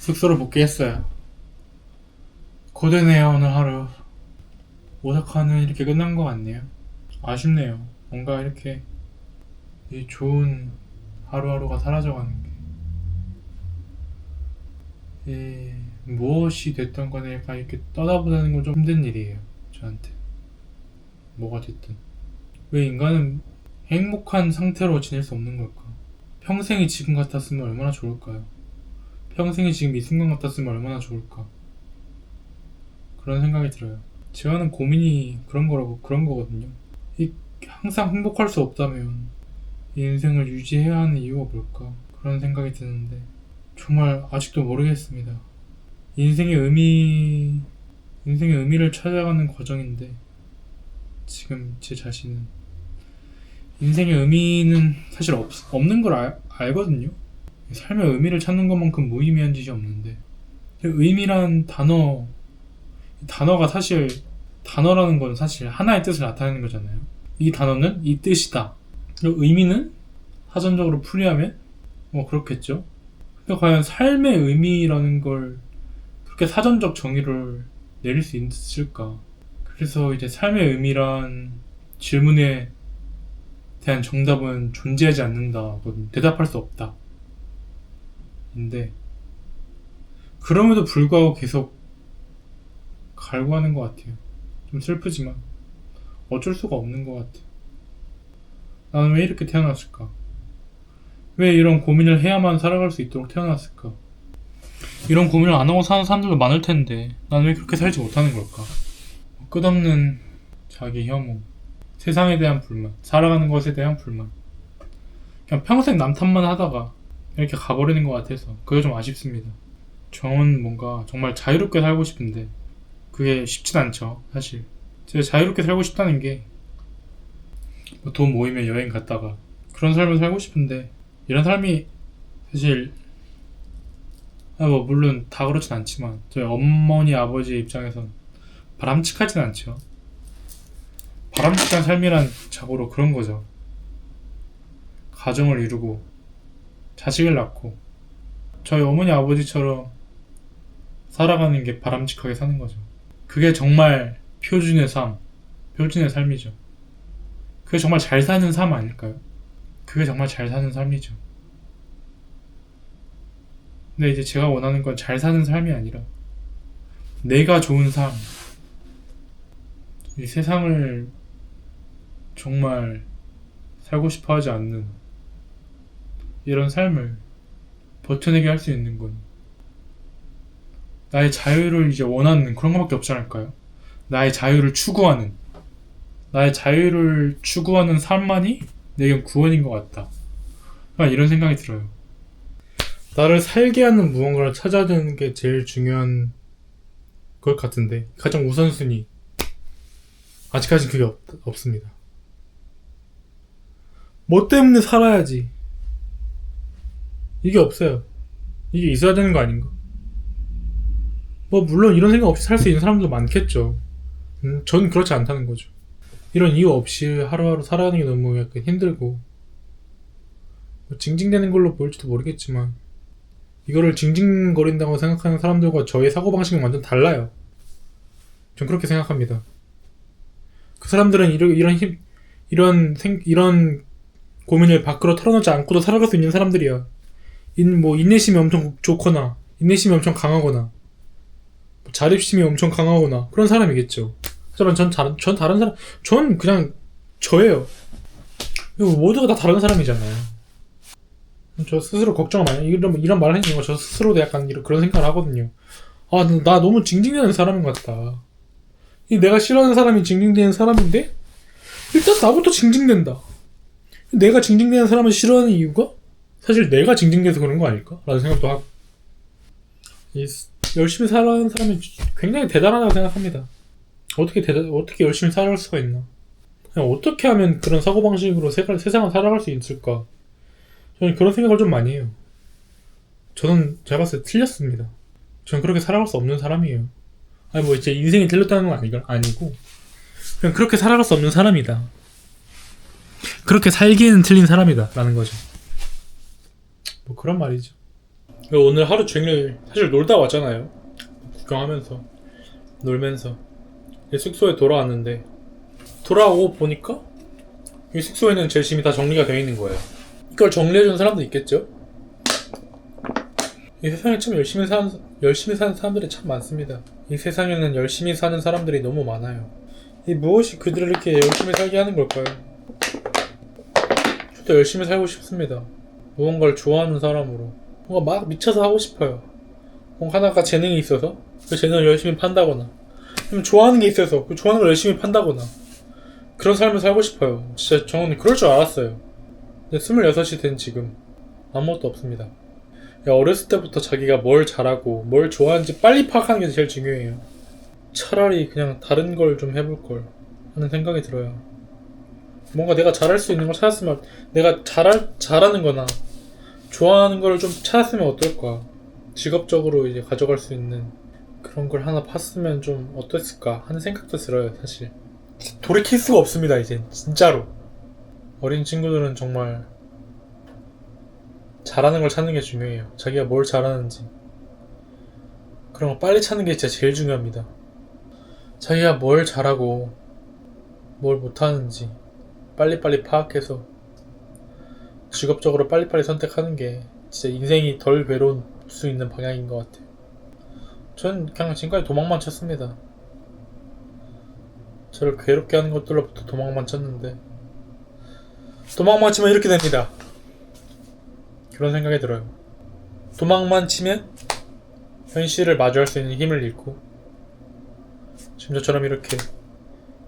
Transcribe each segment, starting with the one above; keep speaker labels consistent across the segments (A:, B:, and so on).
A: 숙소로 복귀했어요. 고되네요, 오늘 하루. 오사카는 이렇게 끝난 것 같네요. 아쉽네요. 뭔가 이렇게 이 좋은 하루하루가 사라져가는 게. 무엇이 됐던 간에 약간 이렇게 떠다보는 건 좀 힘든 일이에요. 저한테. 뭐가 됐든. 왜 인간은 행복한 상태로 지낼 수 없는 걸까? 평생이 지금 같았으면 얼마나 좋을까요? 평생이 지금 이 순간 같았으면 얼마나 좋을까? 그런 생각이 들어요. 제가 하는 고민이 그런 거거든요. 항상 행복할 수 없다면 이 인생을 유지해야 하는 이유가 뭘까? 그런 생각이 드는데 정말 아직도 모르겠습니다. 인생의 의미를 찾아가는 과정인데 지금 제 자신은 인생의 의미는 사실 없는 걸 알거든요. 삶의 의미를 찾는 것만큼 무의미한 짓이 없는데 의미란 단어가 사실 단어라는 건 사실 하나의 뜻을 나타내는 거잖아요. 이 단어는 이 뜻이다. 그리고 의미는 사전적으로 풀이하면 그렇겠죠. 근데 과연 삶의 의미라는 걸 그렇게 사전적 정의를 내릴 수 있을까? 그래서 이제 삶의 의미란 질문에 대한 정답은 존재하지 않는다. 대답할 수 없다. 인데 그럼에도 불구하고 계속 갈구하는 것 같아요. 좀 슬프지만 어쩔 수가 없는 것 같아. 나는 왜 이렇게 태어났을까? 왜 이런 고민을 해야만 살아갈 수 있도록 태어났을까? 이런 고민을 안 하고 사는 사람들도 많을 텐데 나는 왜 그렇게 살지 못하는 걸까? 끝없는 자기 혐오, 세상에 대한 불만, 살아가는 것에 대한 불만. 그냥 평생 남탓만 하다가 이렇게 가버리는 것 같아서 그게 좀 아쉽습니다. 저는 뭔가 정말 자유롭게 살고 싶은데 그게 쉽진 않죠, 사실. 제가 자유롭게 살고 싶다는 게 돈 모이면 여행 갔다가 그런 삶을 살고 싶은데 이런 삶이 사실 물론 다 그렇진 않지만 저희 어머니 아버지 입장에선 바람직하진 않죠. 바람직한 삶이란 자고로 그런 거죠. 가정을 이루고 자식을 낳고 저희 어머니 아버지처럼 살아가는 게 바람직하게 사는 거죠. 그게 정말 표준의 삶이죠. 그게 정말 잘 사는 삶 아닐까요? 그게 정말 잘 사는 삶이죠. 근데 이제 제가 원하는 건 잘 사는 삶이 아니라 내가 좋은 삶. 이 세상을 정말 살고 싶어 하지 않는 이런 삶을 버텨내게 할 수 있는 건 나의 자유를 이제 원하는 그런 것밖에 없지 않을까요? 나의 자유를 추구하는 삶만이 내겐 구원인 것 같다. 이런 생각이 들어요. 나를 살게 하는 무언가를 찾아야 되는 게 제일 중요한 것 같은데 가장 우선순위 아직까지 그게 없습니다. 뭐 때문에 살아야지 이게 없어요. 이게 있어야 되는 거 아닌가? 물론 이런 생각 없이 살 수 있는 사람도 많겠죠. 저는 그렇지 않다는 거죠. 이런 이유 없이 하루하루 살아가는 게 너무 약간 힘들고 징징대는 걸로 보일지도 모르겠지만 이거를 징징거린다고 생각하는 사람들과 저의 사고방식은 완전 달라요. 전 그렇게 생각합니다. 그 사람들은 이런 고민을 밖으로 털어놓지 않고도 살아갈 수 있는 사람들이야. 인내심이 엄청 좋거나 인내심이 엄청 강하거나 자립심이 엄청 강하거나 그런 사람이겠죠. 하지만 전 다른 사람, 전 그냥 저예요. 모두가 다 다른 사람이잖아요. 저 스스로 걱정을 많이 이런 말을 했는 거 저 스스로도 약간 그런 생각을 하거든요. 나 너무 징징대는 사람인 것 같다. 내가 싫어하는 사람이 징징대는 사람인데 일단 나부터 징징댄다. 내가 징징대는 사람을 싫어하는 이유가 사실 내가 징징대서 그런 거 아닐까? 라는 생각도 하고 열심히 살아가는 사람이 굉장히 대단하다고 생각합니다. 어떻게 열심히 살아갈 수가 있나? 그냥 어떻게 하면 그런 사고방식으로 세상을 살아갈 수 있을까? 저는 그런 생각을 좀 많이 해요. 제가 봤을 때 틀렸습니다. 저는 그렇게 살아갈 수 없는 사람이에요. 제 인생이 틀렸다는 건 아니고 그냥 그렇게 살아갈 수 없는 사람이다. 그렇게 살기에는 틀린 사람이다 라는 거죠. 그런 말이죠. 오늘 하루 종일 사실 놀다 왔잖아요. 구경하면서 놀면서 이제 숙소에 돌아왔는데 돌아오고 보니까 이 숙소에는 제 짐이 다 정리가 되어 있는 거예요. 이걸 정리해주는 사람도 있겠죠? 이 세상에 참 열심히 사는 사람들이 참 많습니다. 이 세상에는 열심히 사는 사람들이 너무 많아요. 이 무엇이 그들을 이렇게 열심히 살게 하는 걸까요? 저도 열심히 살고 싶습니다. 무언가를 좋아하는 사람으로 뭔가 막 미쳐서 하고 싶어요. 뭔가 하나가 재능이 있어서 그 재능을 열심히 판다거나 아니면 좋아하는 게 있어서 그 좋아하는 걸 열심히 판다거나 그런 삶을 살고 싶어요. 진짜 저는 그럴 줄 알았어요. 근데 26이 된 지금 아무것도 없습니다. 어렸을 때부터 자기가 뭘 잘하고 뭘 좋아하는지 빨리 파악하는 게 제일 중요해요. 차라리 그냥 다른 걸 좀 해볼걸 하는 생각이 들어요. 뭔가 내가 잘할 수 있는 걸 찾았으면 내가 잘하는 거나 좋아하는 걸 좀 찾았으면 어떨까. 직업적으로 이제 가져갈 수 있는 그런 걸 하나 팠으면 좀 어땠을까 하는 생각도 들어요. 사실 돌이킬 수가 없습니다. 이제 진짜로 어린 친구들은 정말 잘하는 걸 찾는 게 중요해요. 자기가 뭘 잘하는지 그런 거 빨리 찾는 게 진짜 제일 중요합니다. 자기가 뭘 잘하고 뭘 못하는지 빨리빨리 파악해서 직업적으로 빨리빨리 선택하는 게 진짜 인생이 덜 괴로울 수 있는 방향인 것 같아요. 전 그냥 지금까지 도망만 쳤습니다. 저를 괴롭게 하는 것들로부터 도망만 쳤는데 도망만 치면 이렇게 됩니다. 그런 생각이 들어요. 도망만 치면 현실을 마주할 수 있는 힘을 잃고 지금 저처럼 이렇게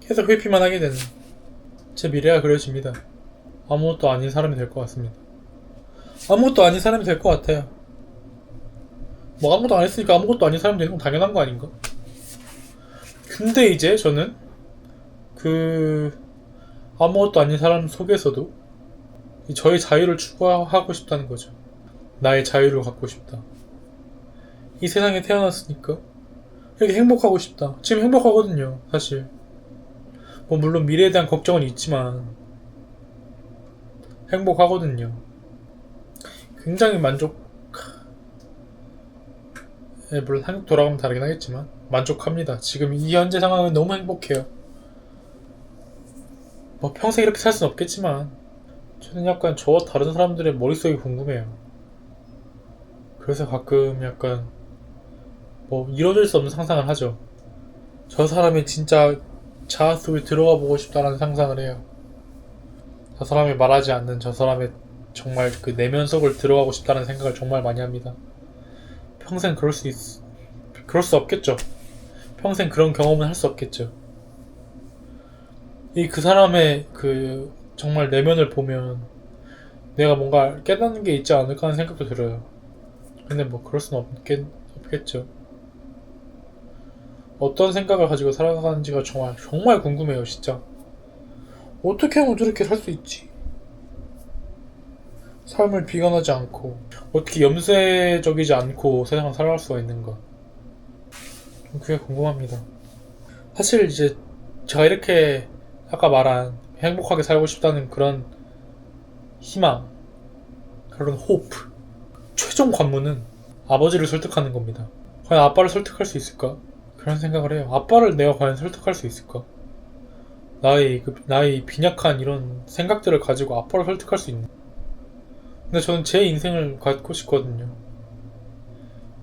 A: 계속 회피만 하게 되는 제 미래가 그려집니다. 아무것도 아닌 사람이 될 것 같습니다. 아무것도 아닌 사람이 될 것 같아요. 뭐 아무것도 안 했으니까 아무것도 아닌 사람이 되는 건 당연한 거 아닌가? 근데 이제 저는 아무것도 아닌 사람 속에서도 저의 자유를 추구하고 싶다는 거죠. 나의 자유를 갖고 싶다. 이 세상에 태어났으니까 이렇게 행복하고 싶다. 지금 행복하거든요, 사실. 뭐 물론 미래에 대한 걱정은 있지만 행복하거든요. 굉장히 물론 한국 돌아가면 다르긴 하겠지만 만족합니다. 지금 이 현재 상황은 너무 행복해요. 뭐 평생 이렇게 살 순 없겠지만 저는 약간 저와 다른 사람들의 머릿속이 궁금해요. 그래서 가끔 약간 뭐 이뤄질 수 없는 상상을 하죠. 저 사람이 진짜 자아 속에 들어가 보고 싶다는 상상을 해요. 저 사람이 말하지 않는 저 사람의 정말 그 내면 속을 들어가고 싶다는 생각을 정말 많이 합니다. 평생 그럴 수 없겠죠. 평생 그런 경험은 할 수 없겠죠. 그 사람의 정말 내면을 보면 내가 뭔가 깨닫는 게 있지 않을까 하는 생각도 들어요. 근데 뭐 그럴 수는 없겠죠. 어떤 생각을 가지고 살아가는지가 정말 궁금해요, 진짜. 어떻게 하면 저렇게 살 수 있지? 삶을 비관하지 않고, 어떻게 염세적이지 않고 세상을 살아갈 수가 있는가. 그게 궁금합니다. 사실 이제 제가 이렇게 아까 말한 행복하게 살고 싶다는 그런 희망, 그런 호프, 최종 관문은 아버지를 설득하는 겁니다. 과연 아빠를 설득할 수 있을까? 그런 생각을 해요. 아빠를 내가 과연 설득할 수 있을까? 나의 빈약한 이런 생각들을 가지고 아빠를 설득할 수 있나? 근데 저는 제 인생을 갖고 싶거든요.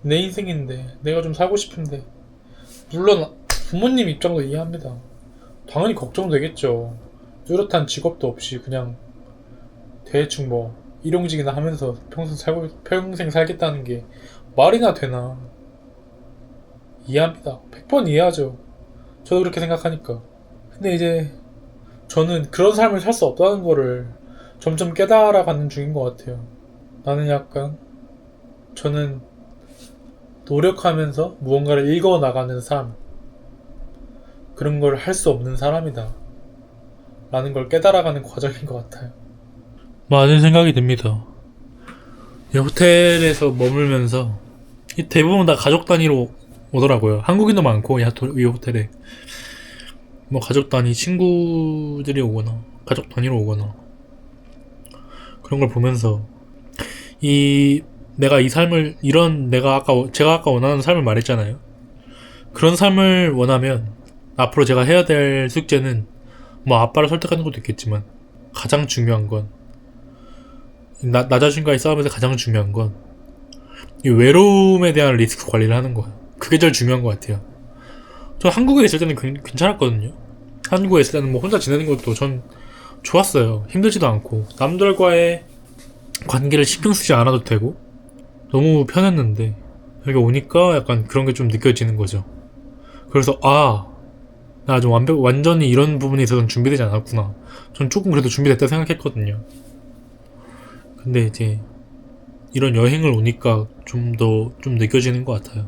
A: 내 인생인데, 내가 좀 살고 싶은데. 물론 부모님 입장도 이해합니다. 당연히 걱정되겠죠. 뚜렷한 직업도 없이 그냥 대충 뭐 일용직이나 하면서 평생 살겠다는 게 말이나 되나. 이해합니다. 100번 이해하죠. 저도 그렇게 생각하니까. 근데 이제 저는 그런 삶을 살 수 없다는 거를 점점 깨달아가는 중인 것 같아요. 저는 노력하면서 무언가를 읽어나가는 삶, 그런 걸 할 수 없는 사람이다 라는 걸 깨달아가는 과정인 것 같아요. 많은 생각이 듭니다. 이 호텔에서 머물면서 대부분 다 가족 단위로 오더라고요. 한국인도 많고 이 호텔에 뭐 가족 단위 친구들이 오거나 가족 단위로 오거나 그런 걸 보면서 이 내가 이 삶을 이런 제가 아까 원하는 삶을 말했잖아요. 그런 삶을 원하면 앞으로 제가 해야 될 숙제는 뭐 아빠를 설득하는 것도 있겠지만 가장 중요한 건 나 자신과의 싸움에서 가장 중요한 건 이 외로움에 대한 리스크 관리를 하는 거예요. 그게 제일 중요한 것 같아요. 저 한국에 있을 때는 괜찮았거든요. 한국에 있을 때는 뭐 혼자 지내는 것도 전 좋았어요. 힘들지도 않고 남들과의 관계를 신경 쓰지 않아도 되고 너무 편했는데 여기 오니까 약간 그런 게 좀 느껴지는 거죠. 그래서 나 좀 완전히 이런 부분에 있어서는 준비되지 않았구나. 전 조금 그래도 준비됐다 생각했거든요. 근데 이제 이런 여행을 오니까 좀 느껴지는 것 같아요.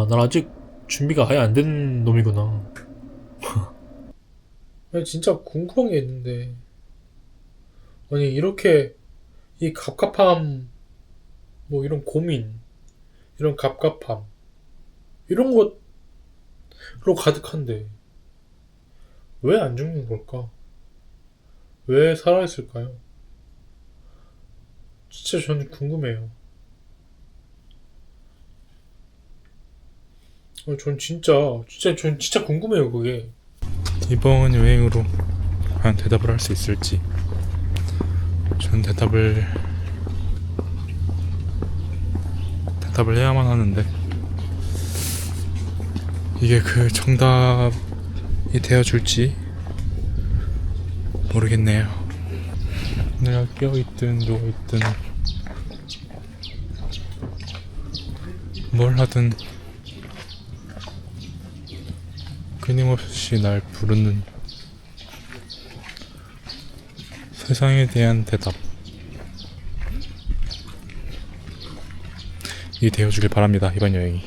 A: 난 아직 준비가 아예 안 된 놈이구나. 아니, 진짜 궁금한 게 있는데, 아니, 이렇게, 이 갑갑함, 뭐, 이런 고민, 이런 갑갑함, 이런 것으로 가득한데, 왜 안 죽는 걸까? 왜 살아있을까요? 진짜 저는 궁금해요. 전 진짜 궁금해요, 그게. 이번 여행으로 과연 대답을 할 수 있을지. 전 대답을 해야만 하는데, 이게 그 정답이 되어줄지 모르겠네요. 내가 깨어있든 누워있든 뭘 하든 끊임없이 날 부르는 세상에 대한 대답, 이 되어주길 바랍니다. 이번 여행이.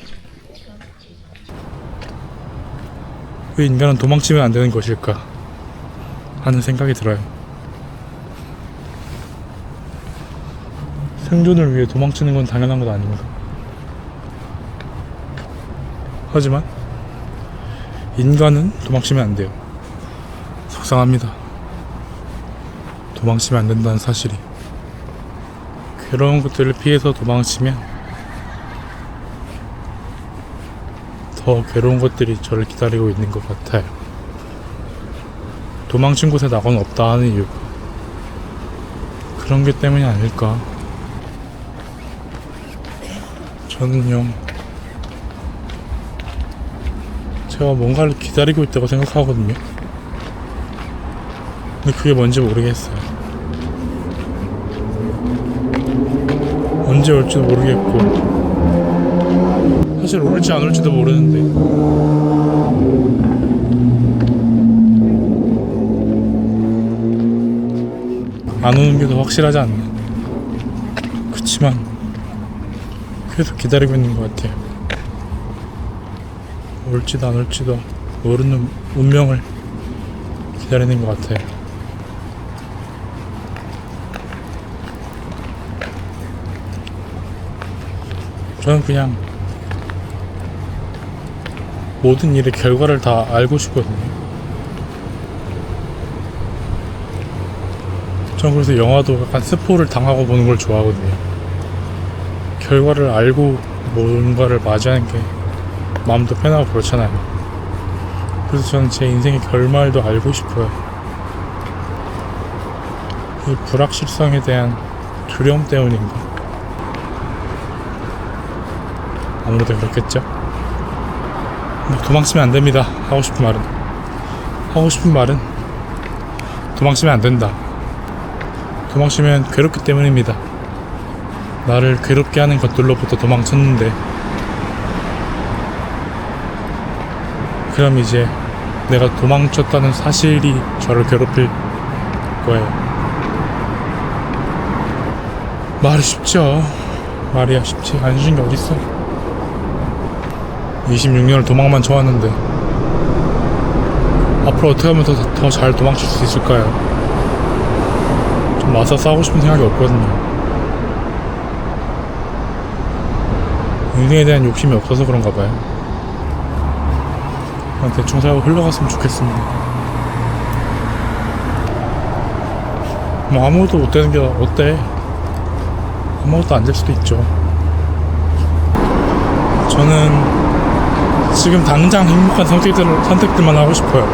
A: 왜 인간은 도망치면 안 되는 것일까 하는 생각이 들어요. 생존을 위해 도망치는 건 당연한 것 아닙니다. 하지만 인간은 도망치면 안 돼요. 속상합니다. 도망치면 안 된다는 사실이. 괴로운 것들을 피해서 도망치면 더 괴로운 것들이 저를 기다리고 있는 것 같아요. 도망친 곳에 낙원 없다 하는 이유가 그런 게 때문이 아닐까. 저는요, 제가 뭔가를 기다리고 있다고 생각하거든요. 근데 그게 뭔지 모르겠어요. 언제 올지도 모르겠고, 사실 올지 안 올지도 모르는데, 안 오는 게 더 확실하지 않나. 그치만 계속 기다리고 있는 것 같아요. 올지도 안 올지도 모르는 운명을 기다리는 것 같아요. 저는 그냥 모든 일의 결과를 다 알고 싶거든요. 저는 그래서 영화도 약간 스포를 당하고 보는 걸 좋아하거든요. 결과를 알고 뭔가를 맞이하는 게 마음도 편하고 그렇잖아요. 그래서 저는 제 인생의 결말도 알고 싶어요. 이 불확실성에 대한 두려움 때문인가? 아무래도 그렇겠죠? 도망치면 안 됩니다. 하고 싶은 말은 도망치면 안 된다. 도망치면 괴롭기 때문입니다. 나를 괴롭게 하는 것들로부터 도망쳤는데, 그럼 이제 내가 도망쳤다는 사실이 저를 괴롭힐 거예요. 말이 쉽죠. 말이야 쉽지. 안 쉬운 게 어딨어. 26년을 도망만 쳐왔는데 앞으로 어떻게 하면 더 잘 도망칠 수 있을까요? 좀 맞서 싸우고 싶은 생각이 없거든요. 인생에 대한 욕심이 없어서 그런가 봐요. 그냥 대충 살고 흘러갔으면 좋겠습니다. 뭐 아무것도 못되는 게 어때? 아무것도 안 될 수도 있죠. 저는 지금 당장 행복한 선택들만 하고 싶어요.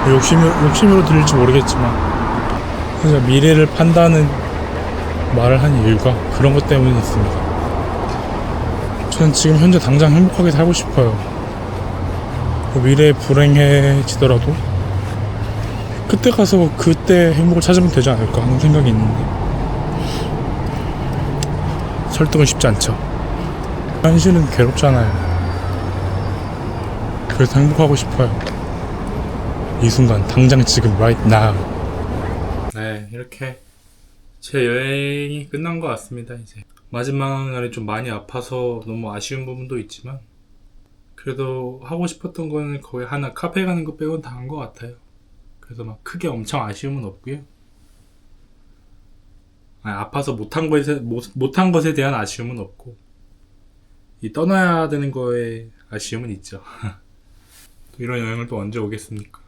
A: 욕심으로 들릴지 모르겠지만 그래서 미래를 판다는 말을 한 이유가 그런 것 때문에 있습니다. 저는 지금 현재 당장 행복하게 살고 싶어요. 미래에 불행해지더라도 그때 가서 그때 행복을 찾으면 되지 않을까 하는 생각이 있는데 설득은 쉽지 않죠. 현실은 괴롭잖아요. 그래서 행복하고 싶어요. 이 순간 당장 지금 right now. 네, 이렇게 제 여행이 끝난 것 같습니다. 이제 마지막 날에 좀 많이 아파서 너무 아쉬운 부분도 있지만 그래도 하고 싶었던 거는 거의 하나 카페 가는 거 빼고는 다 한 것 같아요. 그래서 막 크게 엄청 아쉬움은 없고요. 아파서 못한 것에 대한 아쉬움은 없고 이 떠나야 되는 거에 아쉬움은 있죠. 또 이런 여행을 또 언제 오겠습니까?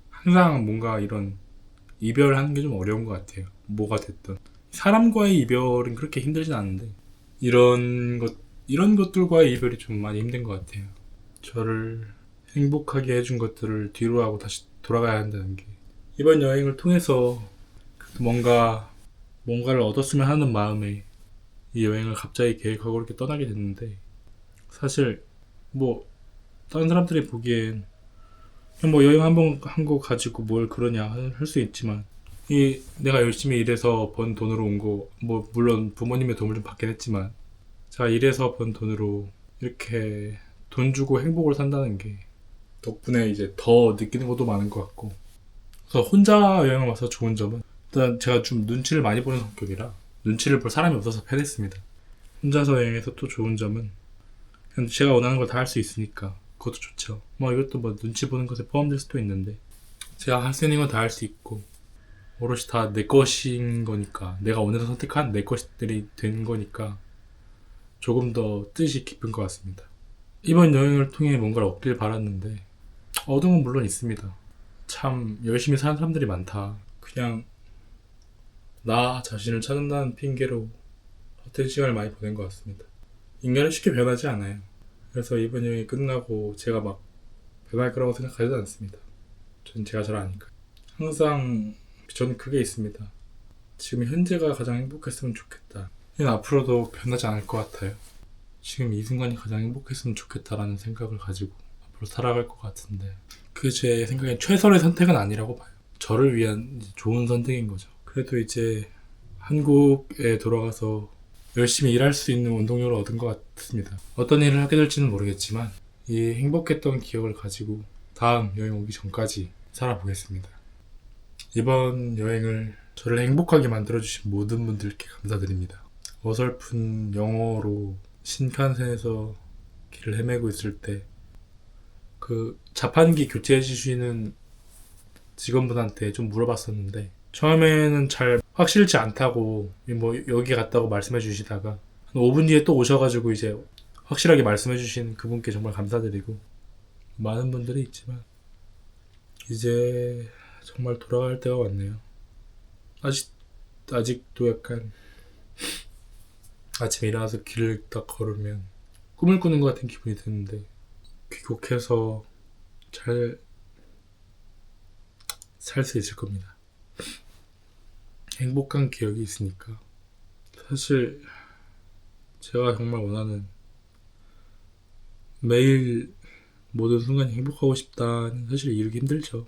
A: 항상 뭔가 이런 이별하는 게 좀 어려운 것 같아요. 뭐가 됐든 사람과의 이별은 그렇게 힘들진 않은데 이런 것들과의 이별이 좀 많이 힘든 것 같아요. 저를 행복하게 해준 것들을 뒤로 하고 다시 돌아가야 한다는 게 이번 여행을 통해서 뭔가를 얻었으면 하는 마음에 이 여행을 갑자기 계획하고 이렇게 떠나게 됐는데 사실 뭐 다른 사람들이 보기엔 뭐 여행 한번 한 거 가지고 뭘 그러냐 할 수 있지만 내가 열심히 일해서 번 돈으로 온 거 뭐 물론 부모님의 도움을 좀 받긴 했지만 제가 일해서 번 돈으로 이렇게 돈 주고 행복을 산다는 게 덕분에 이제 더 느끼는 것도 많은 것 같고 그래서 혼자 여행을 와서 좋은 점은 일단 제가 좀 눈치를 많이 보는 성격이라 눈치를 볼 사람이 없어서 편했습니다. 혼자서 여행해서 또 좋은 점은 그냥 제가 원하는 걸 다 할 수 있으니까 그것도 좋죠. 뭐 이것도 뭐 눈치 보는 것에 포함될 수도 있는데 제가 할 수 있는 건 다 할 수 있고 오롯이 다 내 것인 거니까 내가 오늘서 선택한 내 것들이 된 거니까 조금 더 뜻이 깊은 것 같습니다. 이번 여행을 통해 뭔가를 얻길 바랐는데 얻은 건 물론 있습니다. 참 열심히 사는 사람들이 많다. 그냥 나 자신을 찾는다는 핑계로 헛된 시간을 많이 보낸 것 같습니다. 인간은 쉽게 변하지 않아요. 그래서 이번 여행이 끝나고 제가 막 변할 거라고 생각하지도 않습니다. 전 제가 잘 아니까. 항상 저는 그게 있습니다. 지금 현재가 가장 행복했으면 좋겠다. 이건 앞으로도 변하지 않을 것 같아요. 지금 이 순간이 가장 행복했으면 좋겠다라는 생각을 가지고 앞으로 살아갈 것 같은데 그게 제 생각엔 최선의 선택은 아니라고 봐요. 저를 위한 좋은 선택인 거죠. 그래도 이제 한국에 돌아가서 열심히 일할 수 있는 원동력을 얻은 것 같습니다. 어떤 일을 하게 될지는 모르겠지만 이 행복했던 기억을 가지고 다음 여행 오기 전까지 살아보겠습니다. 이번 여행을 저를 행복하게 만들어주신 모든 분들께 감사드립니다. 어설픈 영어로 신칸센에서 길을 헤매고 있을 때 그 자판기 교체해 주시는 직원분한테 좀 물어봤었는데 처음에는 잘 확실치 않다고 뭐 여기 갔다고 말씀해 주시다가 한 5분 뒤에 또 오셔가지고 이제 확실하게 말씀해 주신 그분께 정말 감사드리고 많은 분들이 있지만 이제 정말 돌아갈 때가 왔네요. 아직도 약간 아침에 일어나서 길을 딱 걸으면 꿈을 꾸는 것 같은 기분이 드는데 귀국해서 잘 살 수 있을 겁니다. 행복한 기억이 있으니까. 사실 제가 정말 원하는 매일 모든 순간이 행복하고 싶다는 사실 이루기 힘들죠.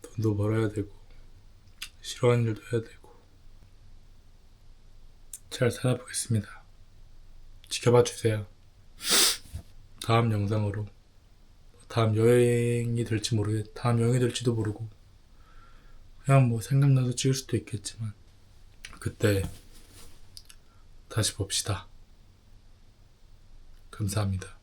A: 돈도 벌어야 되고 싫어하는 일도 해야 되고 잘 살아보겠습니다. 지켜봐 주세요. 다음 영상으로 다음 여행이 될지도 모르고 그냥 뭐 생각나서 찍을 수도 있겠지만 그때 다시 봅시다. 감사합니다.